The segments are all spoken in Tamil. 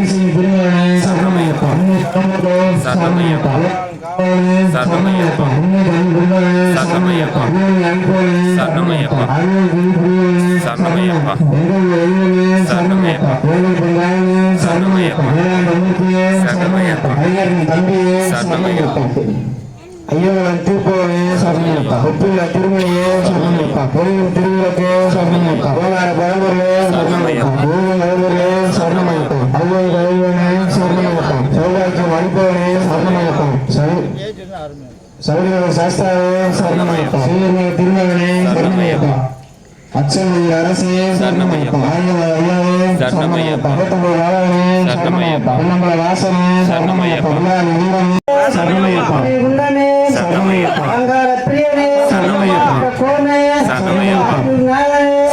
சரணமையப்பா சரணமையப்பா சரணமையப்பா சரணமையப்பா சரணமையப்பா சரணமையப்பா சரணமையப்பா சரணமையப்பா சரணமையப்பா சரணமையப்பா ஐயவன் திருப்போவே சரணமையப்பா ஒப்புள்ள திருமணியே சரணமையப்பா கோயில் திருவிளக்கே சரணமையப்பா கோலார பரம்பரையே சரணமையப்பா கோவில் நடுவரே சரணமையப்பா ஐயோ கைவனே சரணமையப்பா சௌபாக்கியம் அளிப்பவனே சரணமையப்பா சௌரிய சாஸ்தாவே சரணமையப்பா சீர்மை திருமகனே சரணமையப்பா அச்சமொழி அரசே சரணமையப்பா ஐயாவே சரணமையப்பா வாழவனே சரணமையப்பா பொன்னம்பல வாசனே சரணமையப்பா சரணமையப்பா சரணமையப்பா அங்கார பிரியனே சரணமையப்பா கோனே சரணமையப்பா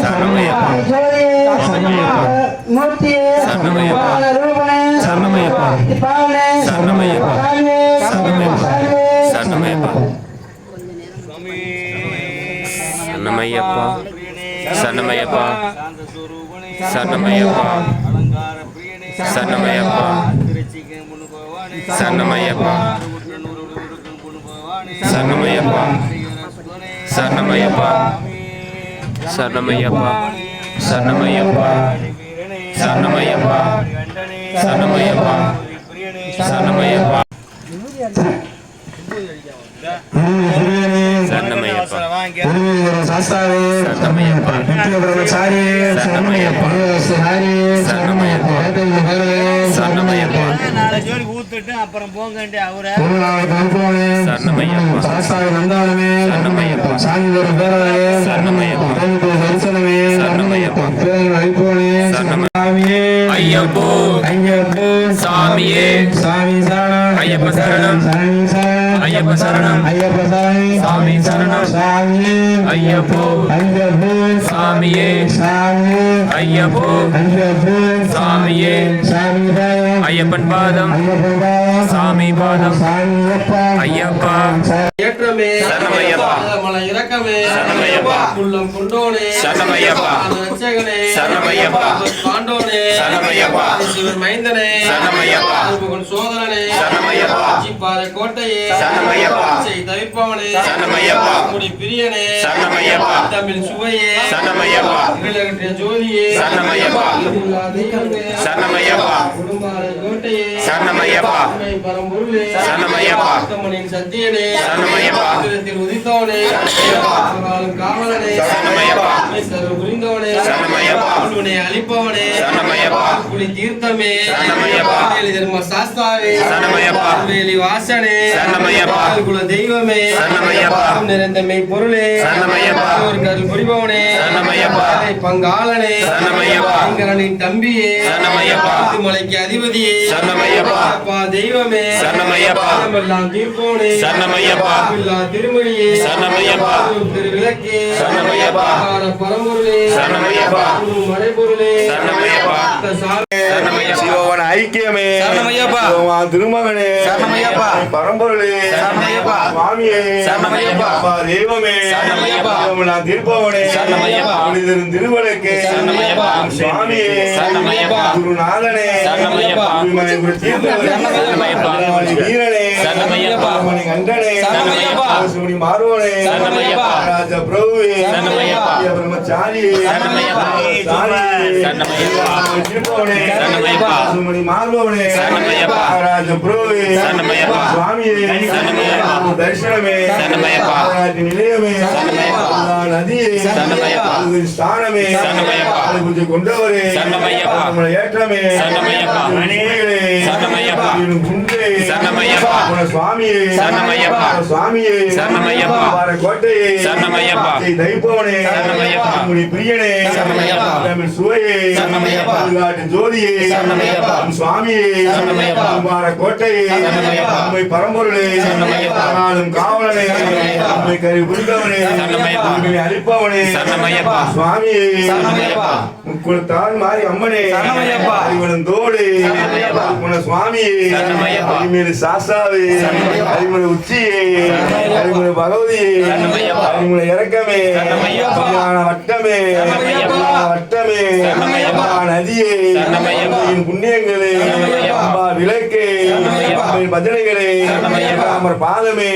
சரணமையப்பா சரணமையப்பா மூர்த்தியே சரணமையப்பா ரூபனே சரணமையப்பா பாவனே சரணமையப்பா சரணமையப்பா சரணமையப்பா சரணமையப்பா சரணமையப்பா சரணமையப்பா சரணமையப்பா சரணமையப்பா சரணமையப்பா சரணமையப்பா சரணமையப்பா சரணமையப்பா சரணமையப்பா சரணமையப்பா சரணமையப்பா சரணமையப்பா சாஸ்தாவே சரணமையப்பா பிரம்மச்சாரி சரணமையப்பா ஹரி சரணமையப்பா சரணமையப்பா ஜோடி ஊத்திட்டு அப்புறம் போங்கண்டே அவரே சரணமையப்பா சாஸ்தாவே நந்தானமே சரணமையப்பா சாமி ஒரு பேரவே சரணமையப்பா தரிசனமே சரணமையப்பா பேரன் ஐபோனே சரணமையே ஐயப்போ ஐயப்போ சாமியே சாமி சரணம் ஐயப்ப சரணம் சாமி சரணம் ஐயப்ப சரணம் ஐயப்ப சரணம் சாமி சரணம் சாமி ஐயப்போ ஐயப்போ சாமியே சாமி ஐயப்போ ஐயப்போ சாமியே சாமி ஐயப்பன் பாதம் ஐயப்பன் பாதம் சாமி பாதம் சாமியப்பா ஐயப்பா ஏற்றமே சரணமையப்பா மலை இரக்கமே சரணமையப்பா உள்ளம் கொண்டோனே சரணமையப்பா ரட்சகனே சரணமையப்பா பாண்டோனே சரணமையப்பா சிவன் மைந்தனே சரணமையப்பா முகன் சோதரனே சரணமையப்பா ஜிப்பார கோட்டையே சரணமையப்பா செய் தவிப்பவனே சரணமையப்பா முடி பிரியனே சரணமையப்பா தமிழ் சுவையே சரணமையப்பா விளங்கிய ஜோதியே சரணமையப்பா சரணமையப்பா குடும்பார கோட்டையே சரணமையப்பா பரம்பொருளே சரணமையப்பா கமனின் சத்தியனே சரணமையப்பா திருத்தில் உதித்தோனே சரணமையப்பா காவலனே சரணமையப்பா சர்வ புரிந்தோனே சரணமையப்பா உன்னை அளிப்பவனே சரணமையப்பா குடி தீர்த்தமே சரணமையப்பா வேலி தர்ம சாஸ்தாவே சரணமையப்பா வேலி வாசனே சரணமையப்பா குல தெய்வமே சரணமையப்பா நிரந்தமை பொருளே சரணமையப்பா ஒரு கருள் புரிபவனே சரணமையப்பா பங்காளனே சரணமையப்பா அங்கரனின் தம்பியே சரணமையப்பா மலைக்கு அதிபதியே சரணமையப்பா அப்பா தெய்வமே சரணமையப்பா எல்லாம் தீர்ப்போனே சரணமையப்பா இல்லா திருமணியே சரணமையப்பா திருவிளக்கே சரணமையப்பா பரம்பொருளே சரணமையப்பா மறைபொருளே சரணமையப்பா சிவவன ஐக்கியமே சரணமையப்பா திருமகனே சரணமையப்பா பரம்பொருளே சரணமையப்பா சுவாமியே சரணமையப்பா தெய்வமே சரணமையப்பா தீர்ப்பவனே சரணமையப்பா திருவளுக்கே சரணமையப்பா சுவாமியே சரணமையப்பா குருநாதனே சரணமையப்பா வீரனே சரணமையப்பா கண்டனே சரணமையப்பா சுமணி மார்வனே சரணமையப்பா ராஜ பிரபுவே சரணமையப்பா பிரம்மச்சாரியே சரணமையப்பா சரணமையப்பா திருப்பவனே சரணமையப்பா சுமணி மார்வனே சரணமையப்பா ராஜ பிரபுவே சரணமையப்பா சுவாமியே சரணமையப்பா தரிசனமே சரணமையப்பா நிலையமே சரணமையப்பா நதியே சரணமையப்பா ஸ்தானமே சரணமையப்பா பூஜை கொண்டவரே சரணமையப்பா நம்மளை ஏற்றமே சரணமையப்பா அநேகரே சரணமையப்பா குன்றே சரணமையப்பா சுவாமியே சரணமையப்பா சுவாமியே சரணமையப்பா கோட்டையே சரணமையப்பா தைப்பவனே சரணமையப்பா முனி பிரியனே சரணமையப்பா தமிழ் சுவையே சரணமையப்பா காட்டு ஜோதியே சரணமையப்பா சுவாமியே சரணமையப்பா கோட்டையே சரணமையப்பா பரம்பொருளே சரணமையப்பா நாளும் காவலனே சரணமையப்பா கரி புரிந்தவனே சரணமையப்பா அளிப்பவனே சரணமையப்பா சுவாமியே சரணமையப்பா முக்குளத்தான் மாறி அம்மனே சரணமையப்பா இவனும் தோடு சரணமையப்பா உன சுவாமியே சரணமையப்பா இமேல் சாஸ்தாவே அரிமலை உச்சியே அரிமலை பகவதியே சரணமையப்பா அரிமலை இரக்கமே சரணமையப்பா வட்டமே வட்டமே நதியே சரணமையப்பா புண்ணியங்களே அம்மா விளக்கே பஜனைகளே அமர் பாதமே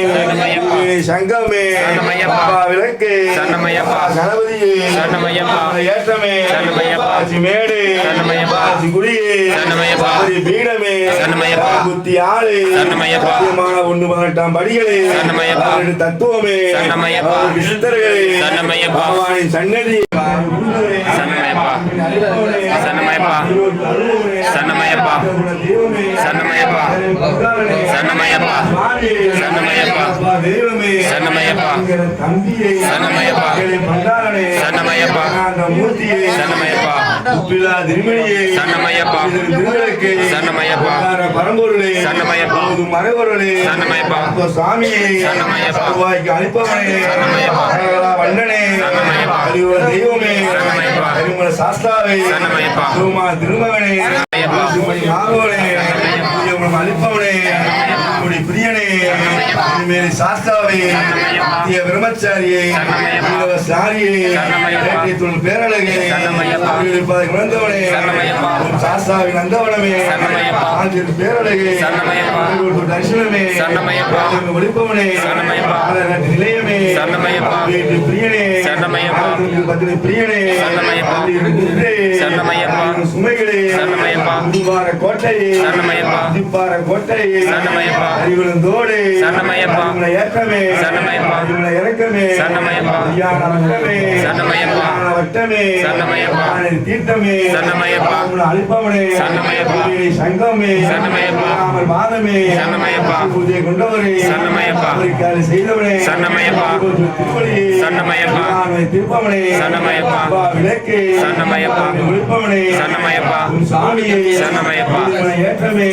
சங்கமே அப்பா விளக்கே கணபதியே ஏற்றமே மேடு குடியே பீடமே புத்தி ஆளு ஒண்ணு 18 படிகளே தத்துவமே சித்தர்களே பகவானின் சன்னதி சன்னமயப்பா சன்னமயப்பா சன்னமயப்பா சன்னமயப்பா சன்னமயப்பா சன்னமயப்பா சன்னமயப்பா சன்னமயப்பா சன்னமயப்பா சன்னமயப்பா உப்பிலா திருமணியே சன்னமயப்பா திருவிளக்கு சன்னமயப்பா பரம்பொருளே சன்னமயப்பா மரபொருளே சன்னமயப்பா சுவாமியே சன்னமயப்பா வாய்க்கு அளிப்பவனே சன்னமயப்பா வண்ணனே சன்னமயப்பா தெய்வமே சன்னமயப்பா திருமல சாஸ்தாவே சன்னமயப்பா சோமா திருமகனே சன்னமயப்பா மாவோனே அளிப்பவனே பிரியனே மேரி சாஸ்தாவே பிரம்மச்சாரியே சாரியே பேரழகே குழந்தவனே சாஸ்தாவின் அந்தவனமே பேரழகே தரிசனமே ஒளிப்பவனே நிலையமே பிரியனே பிரியனே சுமைகளே கோட்டையே கோட்டையே அறிவுளந்தோடு ஏற்றமே இறக்கமே வட்டமே தீர்த்தமே அழிப்பவனே சங்கமே மாதமே பூஜை கொண்டவரே செய்தவனே திருப்பவனே விளக்கு ஒழிப்பவனே சாமியை ஏற்றமே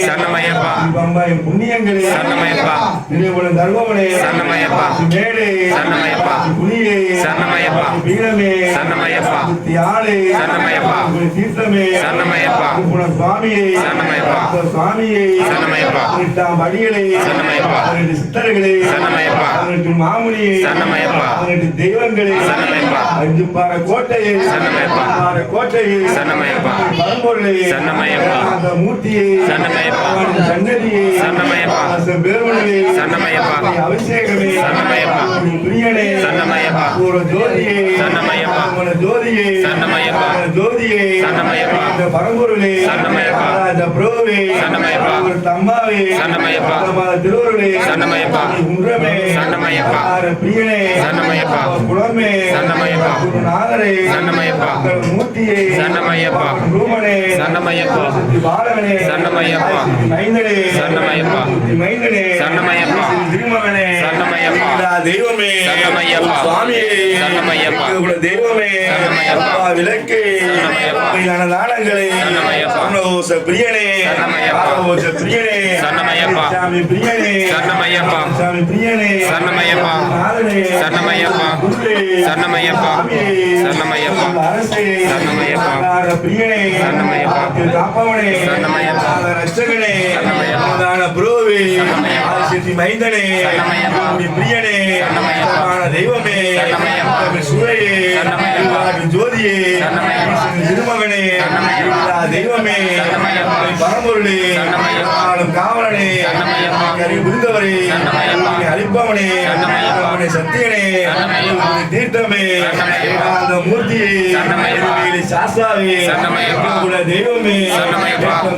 பம்பாய் புண்ணியங்களே தர்மவனே மேடே புனியே வீரமே தியாலே தீர்த்தமே சுவாமியே சுவாமியே படிகளே சித்தர்களே மாமுனியே தெய்வங்களே அஞ்சு பாற கோட்டையே கோட்டையே பரம்பொருளே மூர்த்தியே சன்னதியே அபிஷேகமே பிரியனே ஜோதியே ஜோதியே ஜோதியே பரம்பொருளே பிரபுவே தம்மாவே திருவருளே குன்றமே பிரியனே குளமே நாதரே மூர்த்தியே ரூமனே பாலகனே மைந்தனே மைந்தனே திருமகனே தெய்வமே சுவாமியே தெய்வமே விளக்கு தானங்களே பிரியனே பிரியனே சாமி பிரியனே சாமி பிரியனே பிரியனே காப்பவனே ரட்சகனே புரோவே மைந்தனே பிரியனே தெய்வமே சுரையே ஜோதியே திருமகனே தெய்வமே பரம்பொருளே காவலனே புரிந்தவரே அளிப்பவனே சத்தியனே தீர்த்தமே மூர்த்தியே சாஸ்தாவே தெய்வமே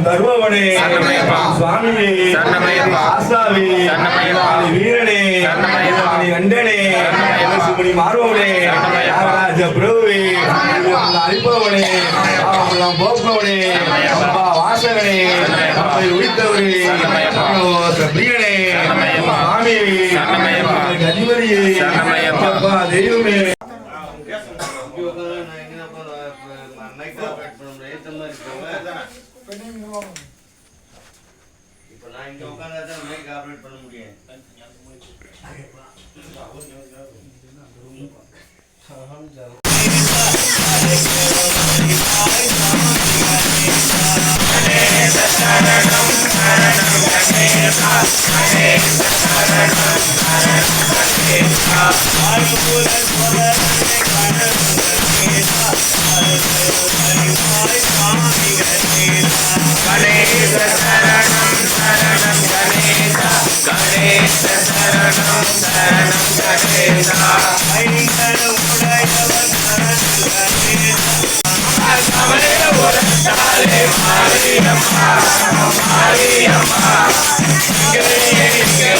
தருவவனே சுவாமியே சாஸ்தாவே வீரனே அண்டனே மாறுவனே பிரபுவே அளிப்பவனே போப்பவனே வாசகனே உயிர்த்தவரே பிரியனே சுவாமியே அதிபதியே தெய்வமே இப்ப நான் இங்க உட்கார்ந்தா மைக் ஆபரேட் பண்ண முடியும். गणेश शरणं शरणं गणेश गणेश शरणं शरणं गणेश ஐங்கர உடையவன் கமலே உரத்தாலே மாரியம்மா மாரியம்மா இங்கே இங்கே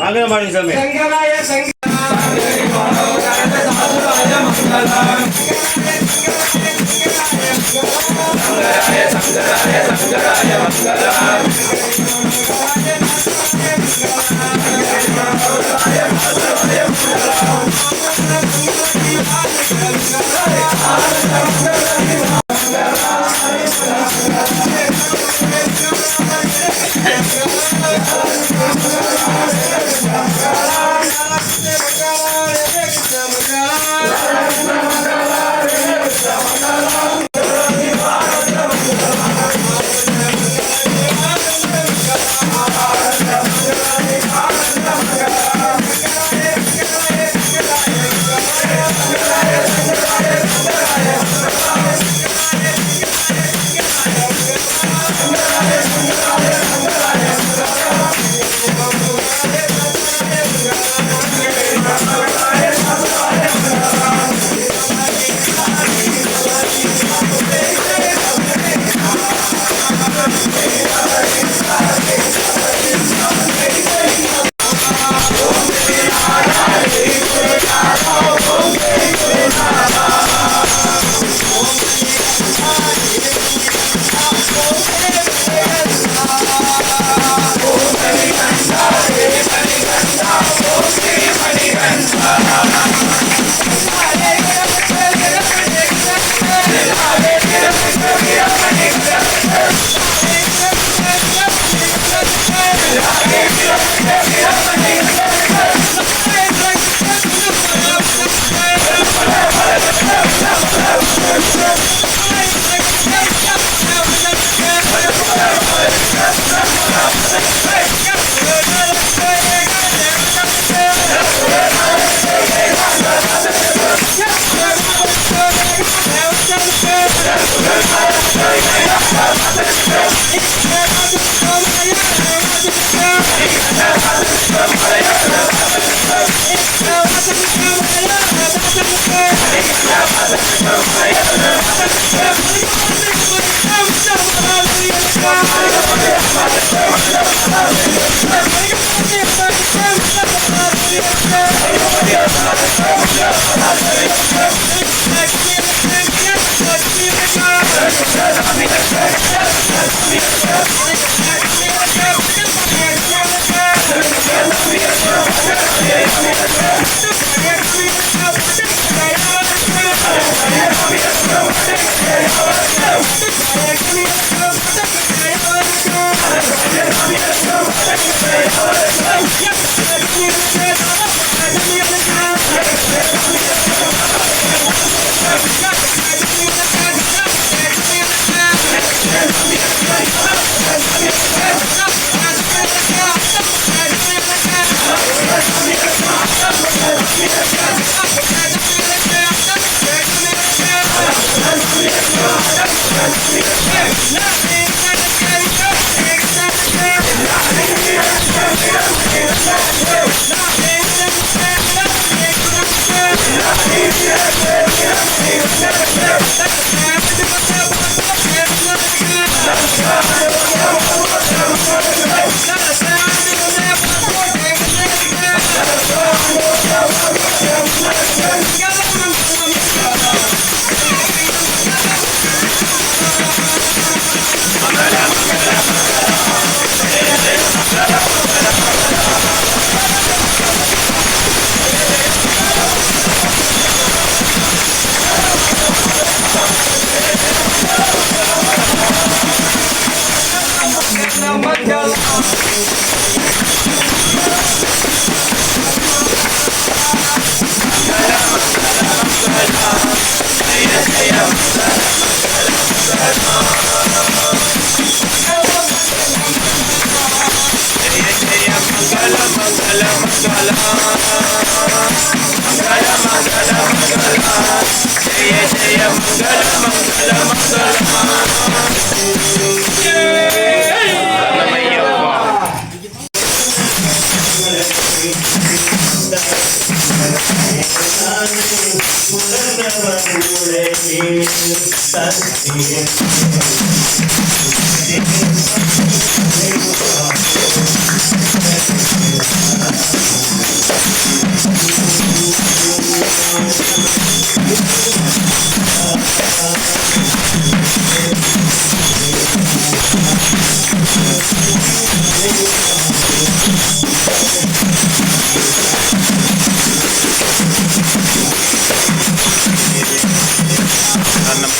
மங்களம் பாடுங்க சாமி.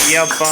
ஐயப்பா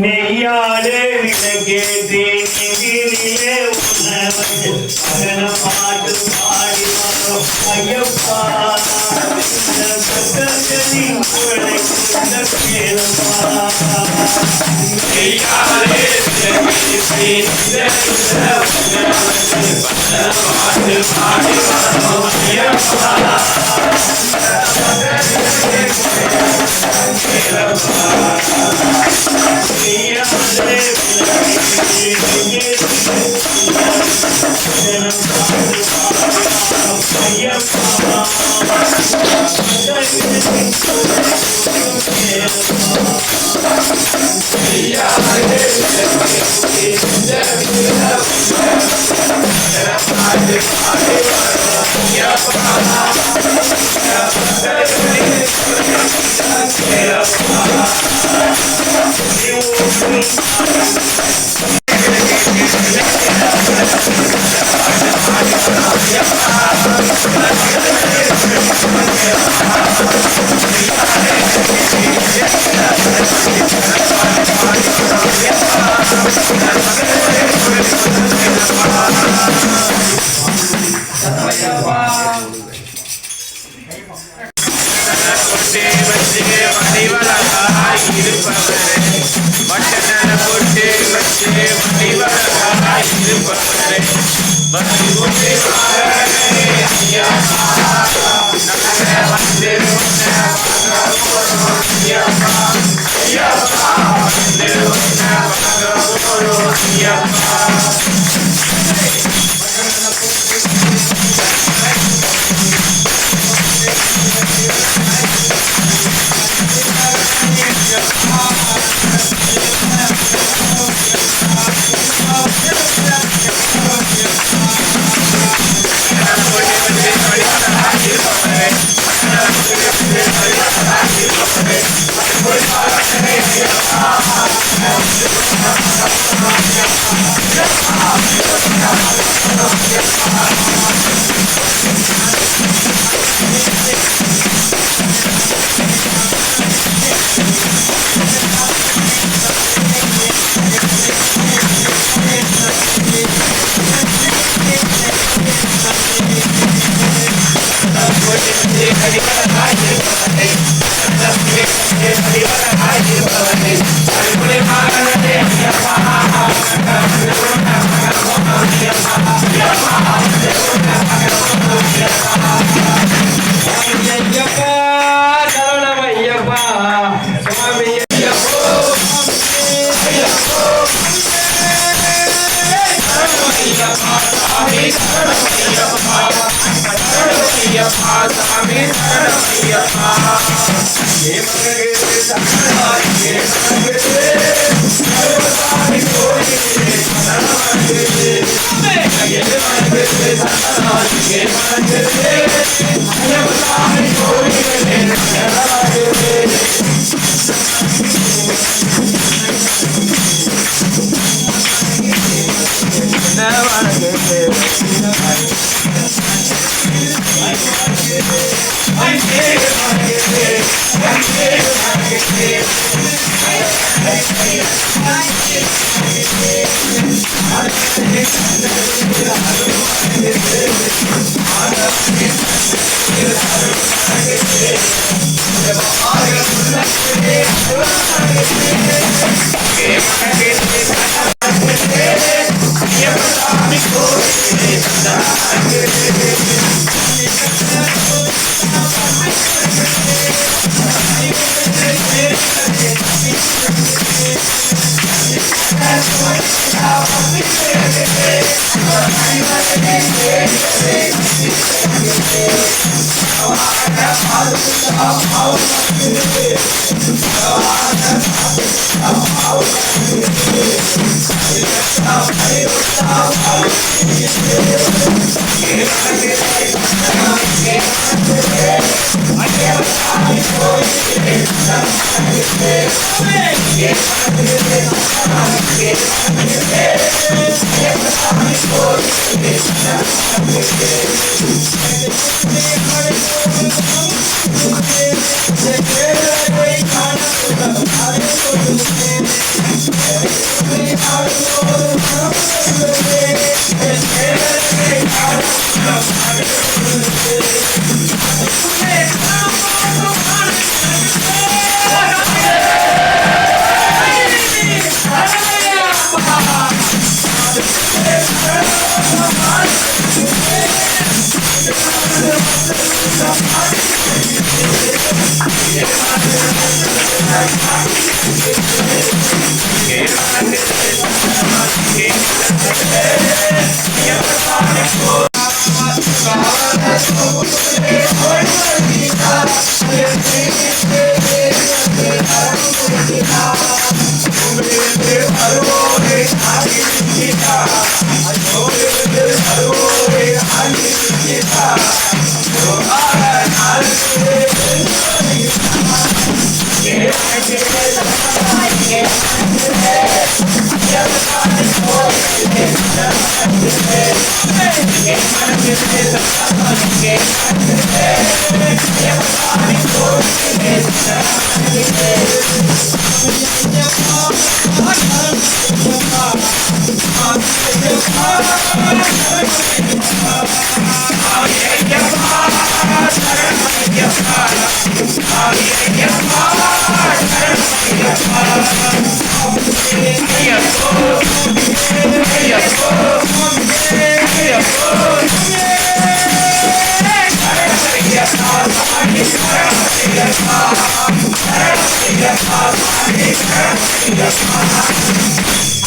நெய்யாலே விளக்கேற்றி நெஞ்சிலே உணவு அகன பாட்டு பாடி வரும் ஐயப்பா பக்கங்களின் குரலை கேளப்பா நெய்யாலே விளக்கேற்றி பாட்டு பாடி வரும் ஐயப்பா Bye.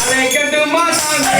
அழைக்கட்டுமா சாமி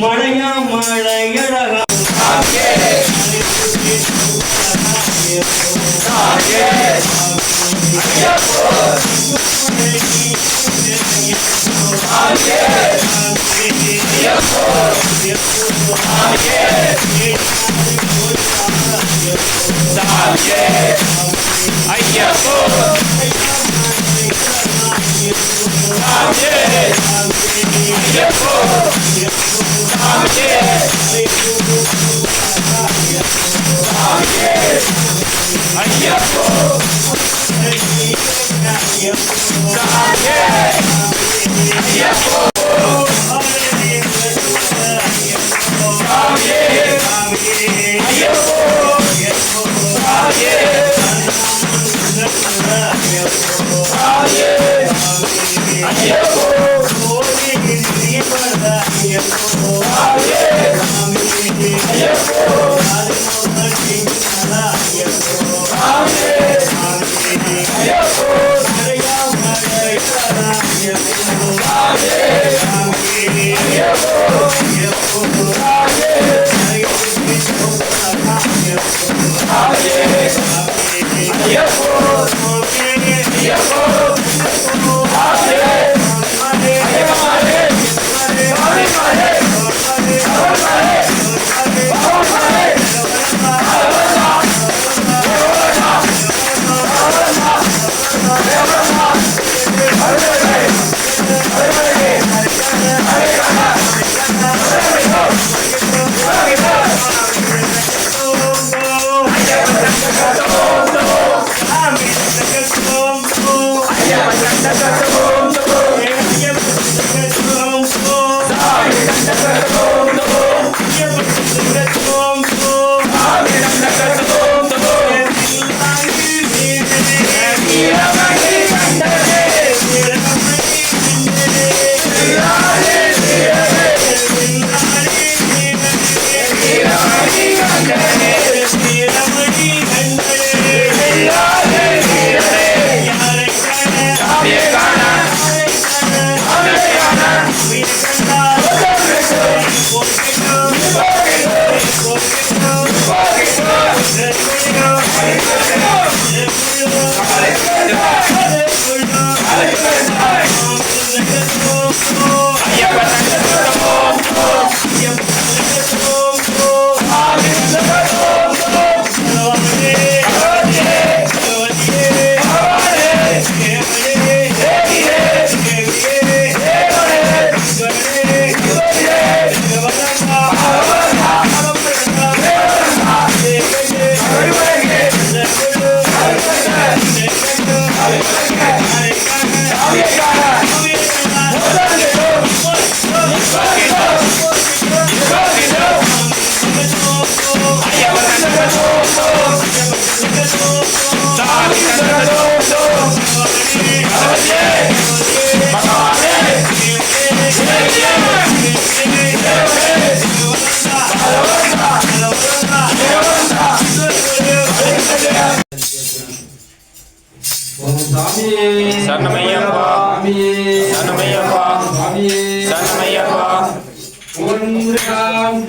மழையா மழையழகா Yeah.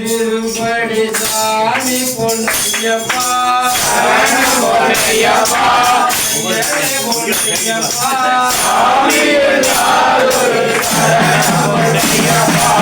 திருப்படி சாமி பொன்னையப்பா பொன்னையப்பா பொன்னையப்பா சாமி ஒரு பொன்னையப்பா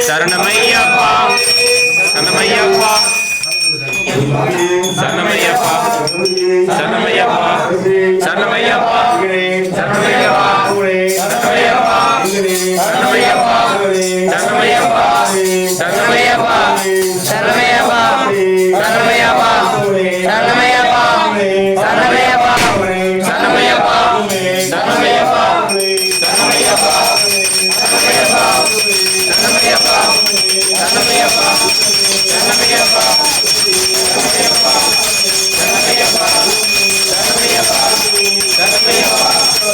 சரணமையப்பா சரணமையப்பா சரணமையப்பா சரணமையப்பா சரணமையப்பா சரணமையப்பா சரணமையப்பா சரணமையப்பா சரணமையப்பா சரணமையப்பா சரணமையப்பா சரணமையப்பா சரணமையப்பா சரணமையப்பா சரணமையப்பா சரணமையப்பா சரணமையப்பா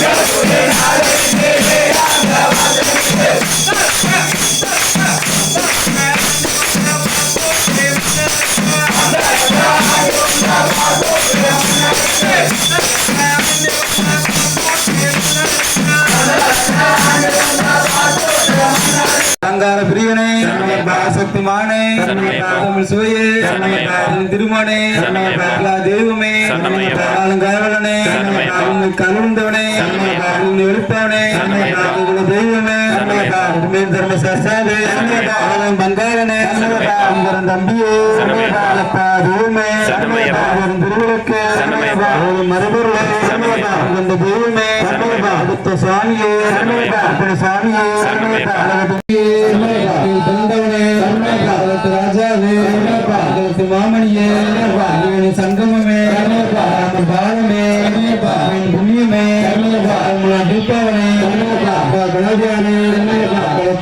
தமிழ் சுவையே திருமணே எல்லா தெய்வமே காவலனே கலந்தவனே எழுப்பவனே தெய்வமே தர்ம சாஸ்தாவே பங்காரனே தம்பியே தெய்வமே திருவிளக்கு மரபொருளே தெய்வமே அடுத்த சாமியே சாமியே ராஜாவே மாமணியே சங்கமமே பாலமே புண்ணியமே தீபாவளி கணதியானே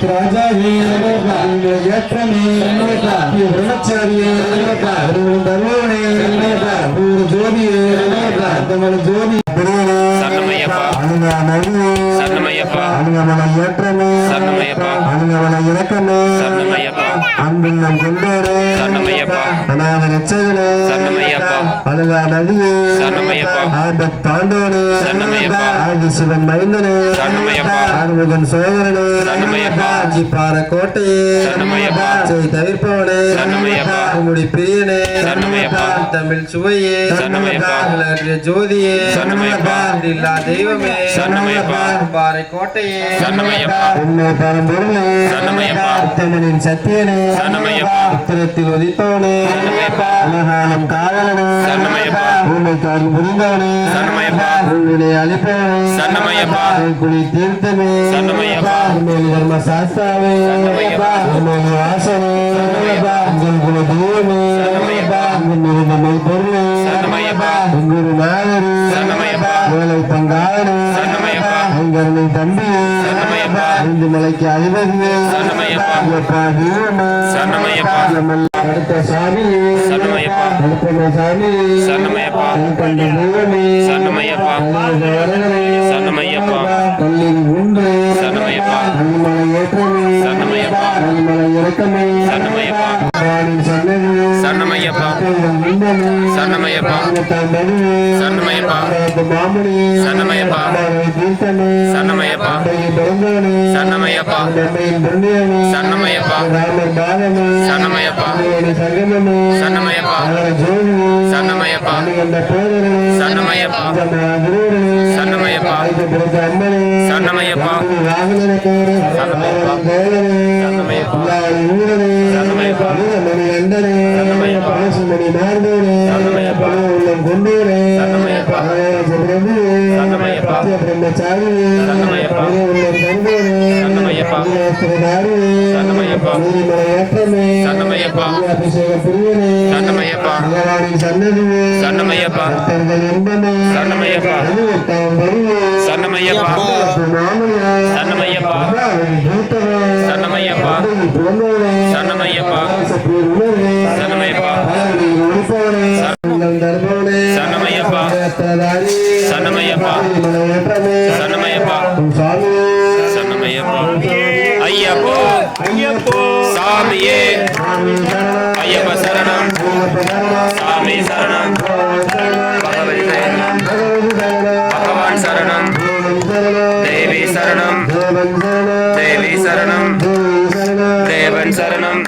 ராஜாவே ஏற்றமே பிரம்மச்சாரியே தர்மோனே ஜோதியே தமிழ் ஜோதி சரணமையப்பா சரணமையப்பா ஏற்றமே சரணமையப்பா இறக்கமே சரணமையப்பா அன்புள்ளம் கொண்டோரே சரணமையப்பா அநாத ரட்சகனே சரணமையப்பா அழுகா நதியே சரணமையப்பா ஆபத் தாண்டவனே சரணமையப்பா ஆதி சிவன் மைந்தனே சரணமையப்பா ஆறுமுகன் சோதரனே சரணமையப்பா பார கோட்டையே சரணமையப்பா செய் தவிர்ப்பவனே சரணமையப்பா குமுடி பிரியனே சரணமையப்பா தமிழ் சுவையே சரணமையப்பா ஜோதியே சரணமையப்பா இல்லா தெய்வமே சரணமையப்பா பாறை கோட்டையே சரணமையப்பா உண்மை பரம்பொருளே சரணமையப்பா உத்தமனின் சத்தியனே சரணமையப்பா உத்தரத்தில் உதித்தவனே சரணமையப்பா அனகாலம் காவலனே சரணமையப்பா ஊமைக்காரன் புரிந்தவனே சரணமையப்பா உன்னிலை அளிப்பவனே சரணமையப்பா குடி தீர்த்தமே சரணமையப்பா உண்மையில் தர்ம சாஸ்தாவே சரணமையப்பா உண்மையில் வாசனே உங்கள் குல தெய்வமே உங்கள் நம்மை பொருளே சரணமையப்பா உங்கள் நாகரி சரணமையப்பா வேலை பங்காளனே சரணமையப்பா அங்கரனை தம்பியே சரணமையப்பா ஐந்து மலைக்கு அதிபதியே சரணமையப்பா ஐயப்பா தெய்வமே சரணமையப்பா அடுத்த சாமியே சரணமையப்பா அடுத்த சாமியே சரணமையப்பா கண்ட தெய்வமே சரணமையப்பா வரகனே சரணமையப்பா கல்லின் குன்றே சரணமையப்பா அன்மலை ஏற்றமே சரணமையப்பா அன்மலை இறக்கமே சரணமையப்பா வானின் சன்னதியே சரணமையப்பா குண்டமே சரணமையப்பா மதுவே சரணமையப்பா மாமணியே சரணமையப்பா தீர்த்தமே சரணமையப்பா பிறந்தவனே சரணமையப்பா நம்மையின் புண்ணியமே சரணமையப்பா ராமர் பாதமே சரணமையப்பா சங்கமமே சரணமையப்பா ஜோதியே சரணமையப்பா அந்த பேரனே சரணமையப்பா குருவனே சரணமையப்பா பிறந்த அம்மனே சரணமையப்பா ராகனே சரணமையப்பா ஊரனே சரணமையப்பா மணி அண்டனே சரணமையப்பா மணி மார்போனே சரணமையப்பா உள்ளம் கொண்டோனே சரணமையப்பா சரணமையப்பா பிரம்மச்சாரியே சரணமையப்பா உள்ளம் கண்டோனே சரணமையப்பா சரணமையப்பா நீதிமலை ஏற்றமே சரணமையப்பா அபிஷேக பிரியனே சரணமையப்பா பகவானின் சன்னதியே சரணமையப்பா பக்தர்கள் இன்பமே சரணமையப்பா அனுபவத்தாம் வருவே சரணமையப்பா மாமனியே சரணமையப்பா தூத்தவே சரணமையப்பா பிறந்தவனே சரணமையப்பா சத்தியர் உணர்வே சரணமையப்பா ஒழிப்பவனே தர்மவனே சரணமையப்பா சரணமையப்பா சரணமையப்பா சரணமையப்பா சாமியே சரணமையப்பா ஐயப்போ சாமியே ஐயப்ப சரணம் சாமி சரணம் பகவதி சரணம் பகவான் சரணம் தேவி சரணம் தேவி சரணம் தேவன் சரணம்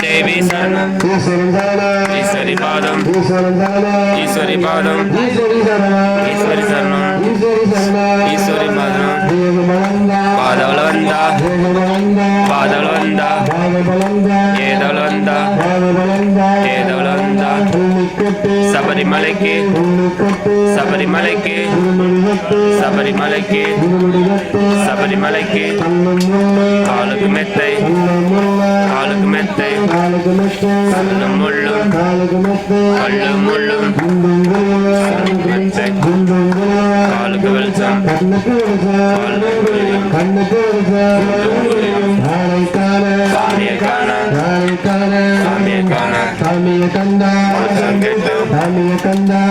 தேவி சரணம் ஈஸ்வரி பாதம் ஈஸ்வரி பாதம் ஈஸ்வரி சரணம் ஈஸ்வரி பாதம் பாதவளவந்த பாதவளவந்த ஏதவளவந்த ஏதவளவந்த சபரிமலைக்கு சபரிமலைக்கு சபரிமலைக்கு சபரிமலைக்கு காலுக்கு மெத்தை காலுக்கு மெத்தை கல்லும் முள்ளும் கல்லும் முள்ளும் மெத்தை காலுக்கு வெளிச்சம் சாமியை காண சாமியை காண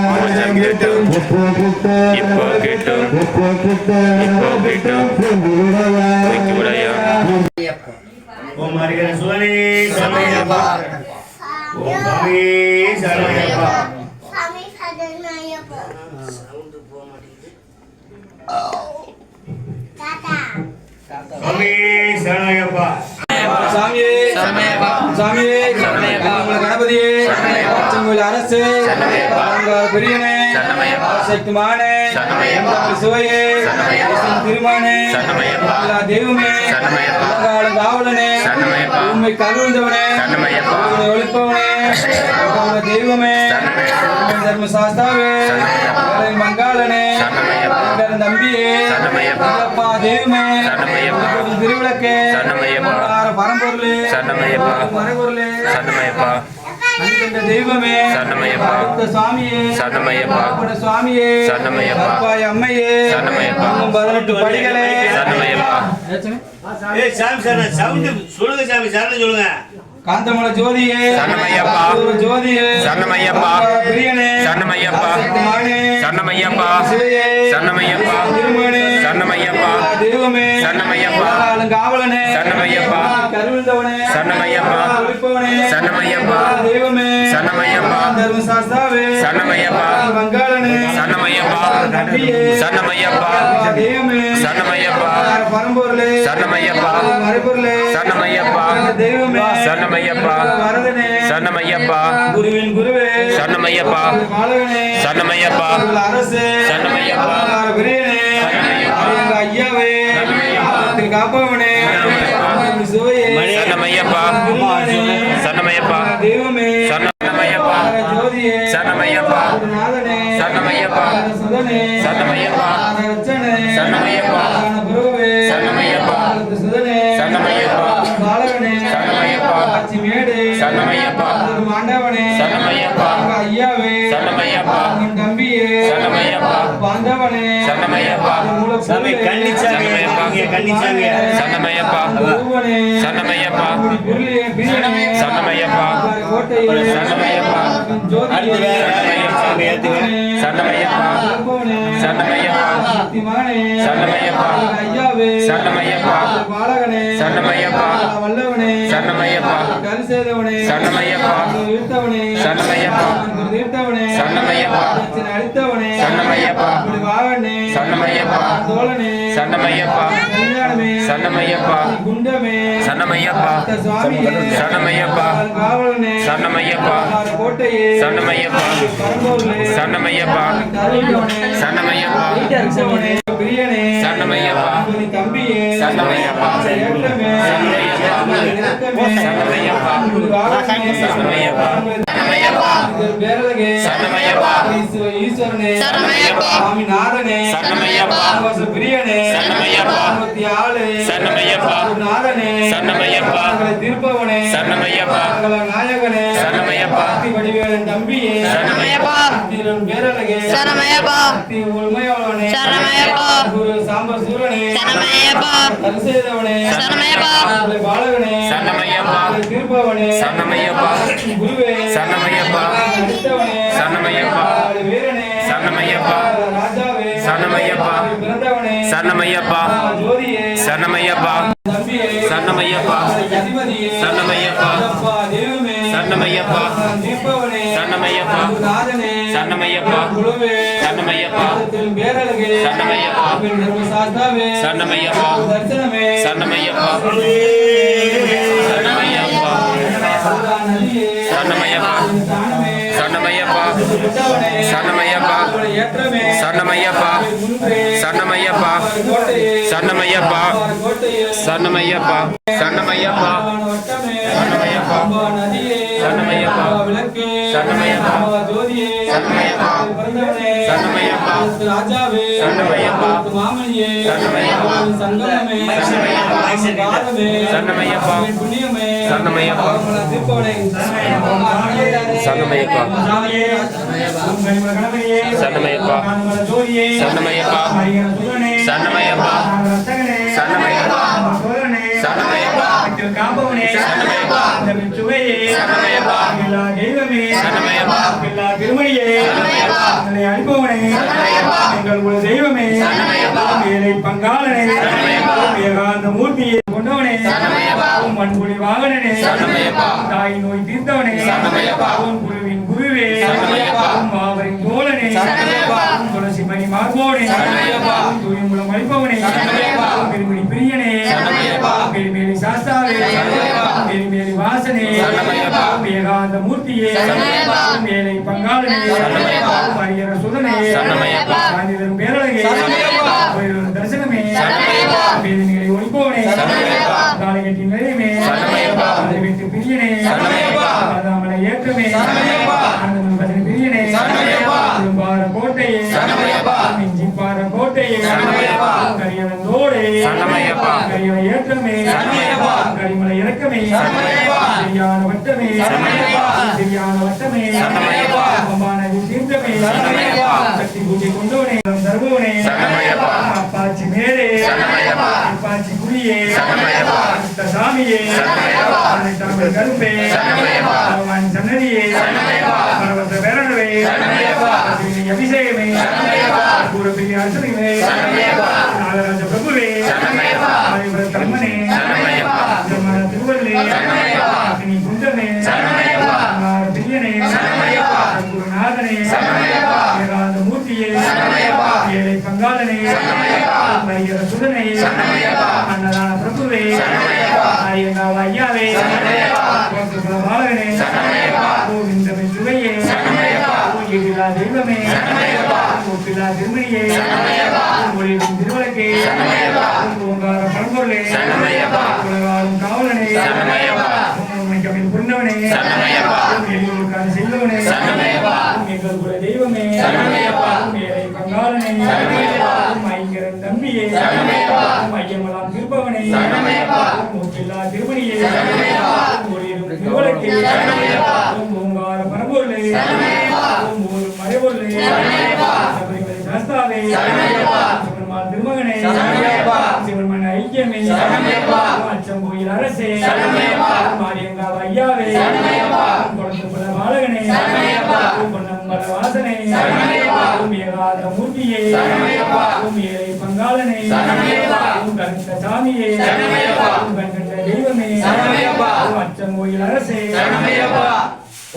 மோட்சம் கிட்டும் இப்போ கிட்டும் உடைய ஓம் ஹரிஹர சுவனே சரணமையப்பா ஓம் சாமி சரணமையப்பா சாமி சரணமையப்பா தாத்தா சாமி சரணமையப்பா சாமியே சரணமையப்பா சாமியே உங்கள் கணபதியே கோயில் அரசு பெரியனே சக்திமானே சுவையே திருமானே எல்லா தெய்வமே காவலனே உண்மை கருந்தவனே ஒழிப்பவனே தெய்வமே தர்ம சாஸ்தாவே மங்காளனே நம்பியே அப்பா தெய்வமே திருவிளக்கே பரம்பொருளே மறைபொருளே தெய்வமே சுவாமியே சுவாமியே அம்மையே 18 படிகளே சொல்லுங்க காந்தமல ஜோதியே சரணமையப்பா ஜோதியே சரணமையப்பா பிரியனே சரணமையப்பா சரணமையப்பா சரணமையப்பா திருமணே சரணமையப்பா தெய்வமே சரணமையப்பா காவலனே சரணமையப்பா கருவிந்தவனே சரணமையப்பா ஒழிப்பவனே சரணமையப்பா தெய்வமே சரணமையப்பா தர்ம சாஸ்தாவே சரணமையப்பா மங்காளனே சரணமையப்பா சரணமையப்பா தெய்வமே சரணமையப்பா பரம்பொருளே சரணமையப்பா மறைபொருளே சரணமையப்பா தெய்வமே சரணமையப்பா வரதனே சரணமையப்பா குருவின் குருவே சரணமையப்பா மாலவனே சரணமையப்பா அரசு சரணமையப்பா பிரியனே எங்க ஐயாவே காப்பவனே சுவையே சரணமையப்பா சரணமையப்பா தெய்வமே சரணமையப்பா ஜோதியே சரணமையப்பா நாதனே சரணமையப்பா சுதனே சரணமையப்பா ரச்சனே சரணமையப்பா குருவே சரணமையப்பா சுதனே சரணமையப்பா மாலவனே சரணமையப்பா அச்சிமேடு சரணமையப்பா மாண்டவனே சரணமையப்பா ஐயாவே சரணமையப்பா தம்பியே சரணமையப்பா பாண்டவனே சரணமையப்பா சாமி கன்னிச்சாமி கன்னிச்சாமி சரணமையப்பா குருவனே சரணமையப்பா புருளியே பிரியனே சரணமையப்பா கோட்டையே சரணமையப்பா அடுத்து வேற சாமி ஏத்துங்க சரணமையப்பா ஜோதியே சரணமையப்பா சக்திமானே சரணமையப்பா ஐயாவே சரணமையப்பா பாலகனே சரணமையப்பா வல்லவனே சரணமையப்பா கருசேதவனே சரணமையப்பா ஈர்த்தவனே சரணமையப்பா தீர்த்தவனே சரணமையப்பா அளித்தவனே சரணமையப்பா வாகனே சரணமையப்பா தோழனே சரணமையப்பா கல்யாணமே சரணமையப்பா குண்டமே சரணமையப்பா சுவாமியே சரணமையப்பா காவலனே சரணமையப்பா கோட்டையே சரணமையப்பா பரம்பொருளே சரணமையப்பா கருவிந்தவனே சரணமையப்பா ஈட்டரசவனே பிரியனே சரணமையப்பா தம்பியே சரணமையப்பா ஏற்றமே சரணமையப்பா சரணமையப்பா வாகனே சரணமையப்பா பேரழகே சரணமையப்பா ஈஸ்வரனே சரணமையப்பா சுவாமிநாதனே சரணமையப்பா பிரியனே சரணமையப்பா ஆளே சரணமையப்பா நாதனே சரணமையப்பா திருப்பவனே சரணமையப்பா நாயகனே சரணமையப்பா வடிவேலன் தம்பியே சரணமையப்பா பேரழகே சரணமையப்பா உண்மையாளனே சரணமையப்பா குரு சாம்பர் சூரனே சரணமையப்பா கருசேதவனே சரணமையப்பா பாலகனே சரணமையப்பா திருப்பவனே சரணமையப்பா குருவே சரணமையப்பா அளித்தவனே சரணமையப்பா வீரனே சரணமையப்பா ராஜாவே சரணமையப்பா பிறந்தவனே சரணமையப்பா ஜோதியே சரணமையப்பா தம்பியே சரணமையப்பா அதிபதியே சரணமையப்பா அப்பா தெய்வமே சரணமையப்பா தீர்ப்பவனே சரணமையப்பா நாதனே சரணமையப்பா குழுவே சரணமையப்பா பேரழகே சரணமையப்பா சாஸ்தாவே சரணமையப்பா தரிசனமே சரணமையப்பா சரணமையப்பா நதியே சரணமையப்பா தானமே சரணமையப்பா சரணமையப்பா ஏற்றமே சரணமையப்பா முன்பே சரணமையப்பா கோட்டையே சரணமையப்பா கோட்டையே சரணமையப்பா சரணமையப்பா வட்டமே சரணமையப்பா நதியே சரணமையப்பா விளக்கே சரணமையப்பா ஜோதியே சரணமையப்பா பிறந்தவனே சரணமையப்பா ராஜாவே சரணமையப்பா மாமணியே சரணமையப்பா சங்கமே சரணமையப்பா காலமே சரணமையப்பா புண்ணியமே சரணமையப்பா திருப்பவனே சரணமையப்பா சரணமையப்பா சரணமையப்பா சரணமையப்பா சரணமையப்பா சரணமையப்பா சரணமையப்பா சரணமையப்பா சரணமையப்பா மூர்த்தியை கொண்டவனே மண்புடி வாகனனே தாய் நோய் தீர்த்தவனே குருவின் குருவே மாவரின் தோழனே துளசி மணி மார்போனே துணிமுலம் அளிப்பவனே பெருமிடி பிரியனே பெருமேலி சாஸ்தாவே பெருமேலி வாசனே சரணமையப்பா. ஏகாந்த மூர்த்தியே சரணமையப்பா. ஏழை பங்காளனே சரணமையப்பா. அரியர சுதனே சரணமையப்பா. சாந்திதரும் பேரழகே சரணமையப்பா. கோயிலூர் தரிசனமே சரணமையப்பா. வேதனைகளை ஒழிப்போனே சரணமையப்பா. தாளைகட்டின் நிறைவே சரணமையப்பா. அதை விட்டு பிரியனே சரணமையப்பா. அதாமலை ஏற்றமே சரணமையப்பா. ஆனந்தம் பஜனை பிரியனே சரணமையப்பா. பார கோட்டையே சரணமையப்பா. பார கோட்டையே சரணமையப்பா. கரியவந்தோடே சரணமையப்பா. கரியவ ஏற்றமே சரணமையப்பா. கரிமலை இறக்கமே சரணமையப்பா. சரியான வட்டமே சரணமையப்பா. சரியான வட்டமே சரணமையப்பா. அம்பானதி தீர்த்தமே சரணமையப்பா. சக்தி பூஜை கொண்டோனே தருவோனே சரணமையப்பா. அப்பாச்சி மேலே சரணமையப்பா. அப்பாச்சி குடியே சரணமையப்பா. சாமியே சரணமையப்பா. தமிழ் கருப்பே சரணமையப்பா. பகவான் சன்னதியே சரணமையப்பா. பரவச பேரணவே சரணமையப்பா. அபிஷேகமே சரணமையப்பா. பூரபிரிய அரசனே சரணமையப்பா. நாகராஜ பிரபுவே சரணமையப்பா. தம்மனே சரணமையப்பா. திருவள்ளே சரணமையப்பா. அக்னி குண்டமே சரணமையப்பா. பிரியனே சரணமையப்பா. குருநாதனே சரணமையப்பா. ஏகாந்த மூர்த்தியே சரணமையப்பா. ஏழை பங்காளனே சரணமையப்பா. வையர சுதனே சரணமையப்பா. அன்னதான பிரபுவே சரணமையப்பா. ஐயங்காவ ஐயாவே சரணமையப்பா. பாலகனே சரணமையப்பா. கோவிந்தமே சுவையே சரணமையப்பா. கோயிலா தெய்வமே சரணமையப்பா. கோப்பிலா திருமணியே சரணமையப்பா. மொழியின் திருவழக்கே சரணமையப்பா. ஓங்கார பரம்பொருளே சரணமையப்பா. உலகாலும் காவலனே சரணமையப்பா. கமிழ் புண்ணவனே சரணமையப்பா. எல்லோருக்கான செல்வனே சரணமையப்பா. எங்கள் குல தெய்வமே சரணமையப்பா. ஏழை பங்காளனே சரணமையப்பா. ஐங்கரன் தம்பியே சரணமையப்பா. ஐயமலாம் திருப்பவனே சரணமையப்பா. மூக்கில்லா திருமணியே சரணமையப்பா. ஒளிரும் திருவழக்கே சரணமையப்பா. ஓங்கார பரம்பொருளே சரணமையப்பா. ஓம் மறைபொருளே சரணமையப்பா. சபரிமலை சாஸ்தாவே சரணமையப்பா. சிவருமான் திருமகனே சரணமையப்பா. சிவருமான ஐக்கியமே சரணமையப்பா. அச்சங்கோயில் அரசே சரணமையப்பா. மாரியங்காவ ஐயாவே சரணமையப்பா. குளத்துக்குள்ள பாலகனே சரணமையப்பா. பொன்னம்பல வாசனே சரணமையப்பா. ஏகாத மூர்த்தியே சரணமையப்பா. ஏழை பங்காளனே சரணமையப்பா. கருத்த சாமியே சரணமையப்பா. கண்கண்ட தெய்வமே சரணமையப்பா. அச்சங்கோயில் அரசே சரணமையப்பா.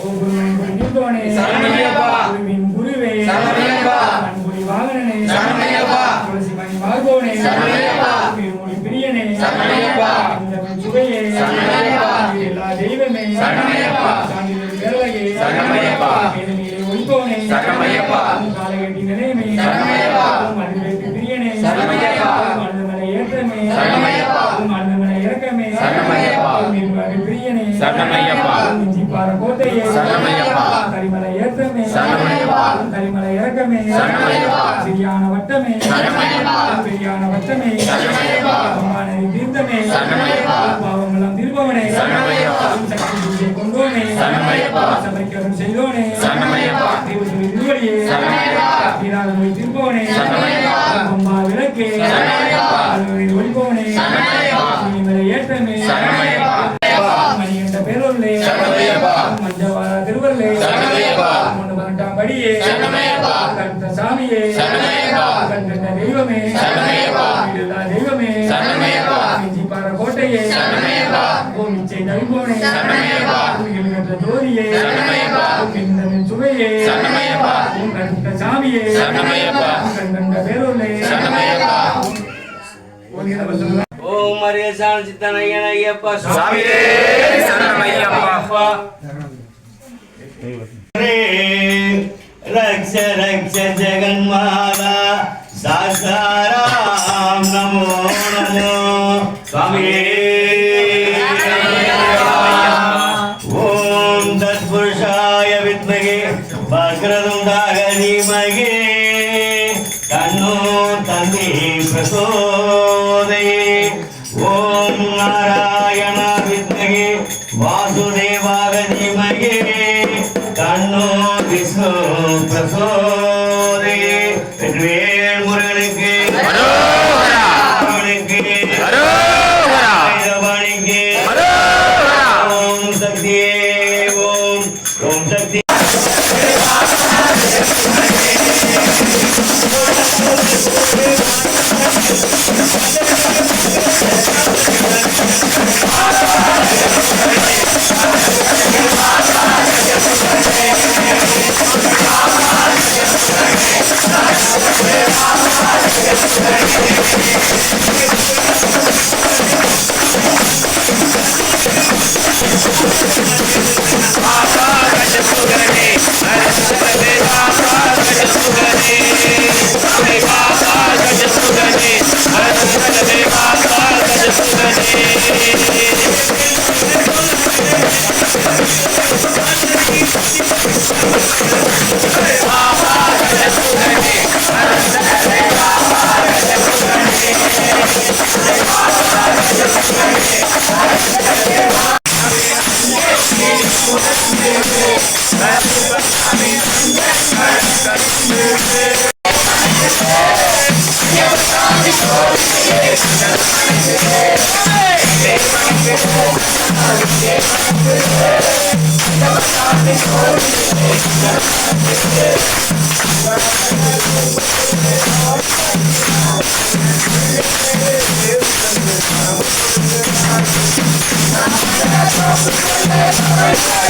ஓ குருவின் குருவின் சரணமையப்பா. குருவின் குருவே சரணமையப்பா. அன்புரி வாகனனே சரணமையப்பா. துளசி மணி மார்போனே சரணமையப்பா. திருமொழி பிரியனே சரணமையப்பா. இந்தமிழ் சுவையே சரணமையப்பா. எல்லா தெய்வமே சரணமையப்பா. சாந்திதரும் பேரழகே சரணமையப்பா. வேதனைகளை ஒழிப்போனே சரணமையப்பா. காலகட்டி நிலையமே சரணமையப்பா. மனிதருக்கு பிரியனே சரணமையப்பா. மனிதமலை ஏற்றமே சரணமையப்பா. மனிதமலை இறக்கமே சரணமையப்பா. பிரியனே சரணமையப்பா. இஞ்சிப்பாற கோட்டையே சரணமையப்பா. கரிமலை ஏற்றமே சரணமையப்பா. கரிமலை இறக்கமே சரணமையப்பா. சரியான வட்டமே சரணமையப்பா. பெரியான வட்டமே சரணமையப்பா. அம்மானதி தீர்த்தமே சரணமையப்பா. பாவமெல்லாம் தீர்ப்பவனே சரணமையப்பா. சக்தி பூஜை கொண்டோனே சரணமையப்பா. சபைக்கரும் செய்தோனே சரணமையப்பா. திருவடியே சரணமையப்பா. வீராக நோய் தீர்ப்பவனே சரணமையப்பா. அம்மா விளக்கே சரணமையப்பா. அலுவலில் ஒழிப்பவனே சரணமையப்பா. இனிமலை ஏற்றமே சரணமையப்பா. மணி என்ற பேரொருளே சரணமையப்பா. மஞ்சவார திருவருளே சரணமையப்பா. ஒன்று பன்னெண்டாம் படியே சரணமையப்பா. கருத்த சாமியே சரணமையப்பா. கண்கண்ட தெய்வமே சரணமையப்பா. வீடுல்லா தெய்வமே சரணமையப்பா. இஞ்சிப்பாற கோட்டையே சரணமையப்பா. ஓம் இச்சை தவிப்போனே சரணமையப்பா. உயிர்கற்ற ஜோதியே சரணமையப்பா. இந்தமிழ் சுவையே சரணமையப்பா. ஓம் கருத்த சாமியே சரணமையப்பா. கண்கண்ட பேரொருளே சரணமையப்பா. ஓம் அரியசான் சித்தனையன் ஐயப்பா சுவாமியே சரணமையப்பா. ரக்ஷ ரக்ஷ ஜெகன்மாதா சாஸ்தாராம் நமோ நமோ சுவாமியே ஓம் தத்புருஷாய வித்மகே வக்ரதுண்டாய தீமகே தன்னோ தந்தி பிரசோதயே ஓம் நாராயண வித்மகே வாசுதேவாய தீமகே தன்னோ விஷ்ணு பிரசோதயே வெற்றிவேல் முருகனுக்கு அரோகரா. முருகனுக்கு அரோகரா. ஆயுதபாணிக்கு அரோகரா. ஓம் சக்தியே ஓம் ஓம் சக்தி Thank you. देवने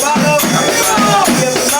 भगवते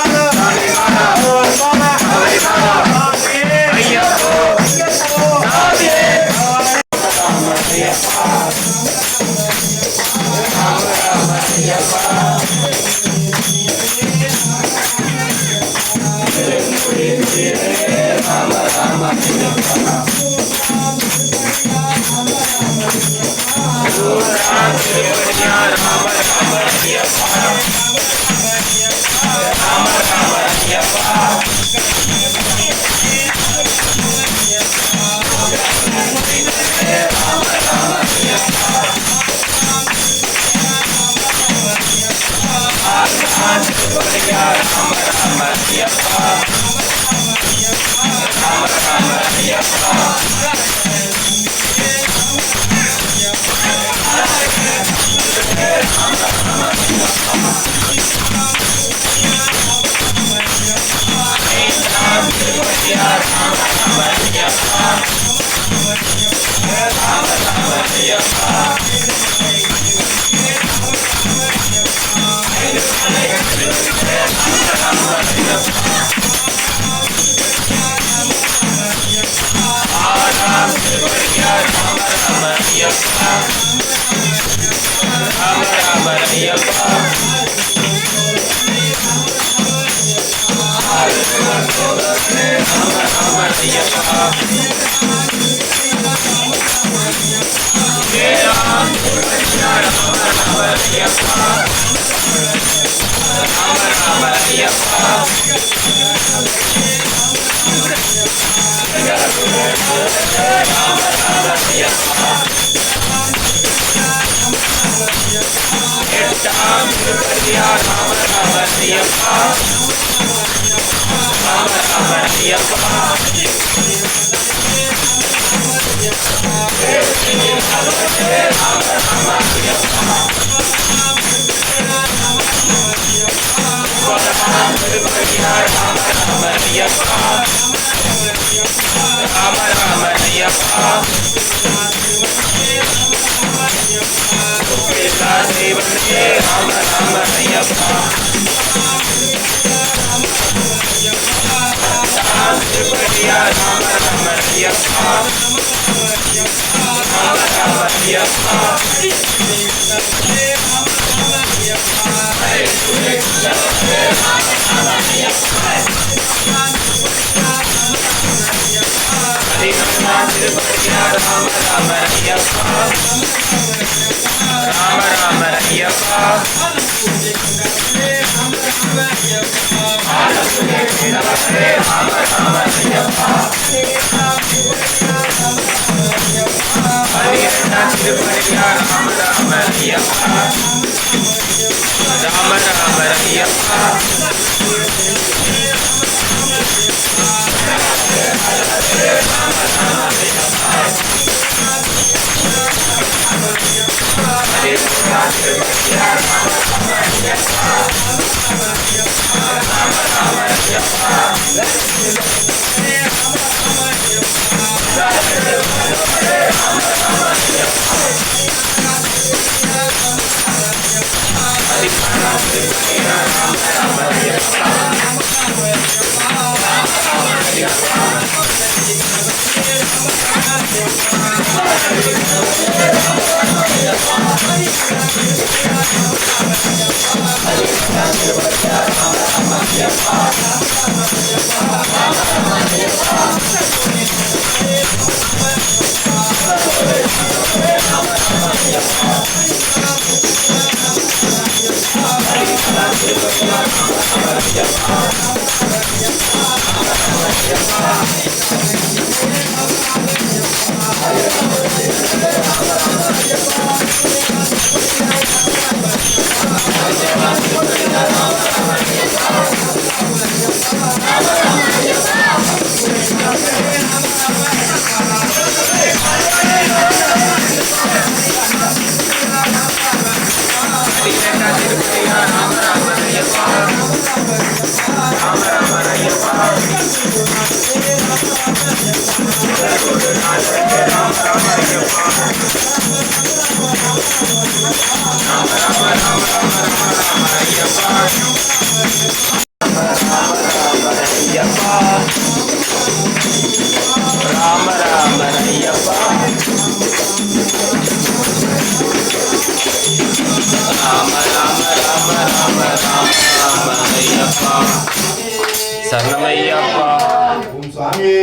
சரணமையப்பா. ஓம் சாமியே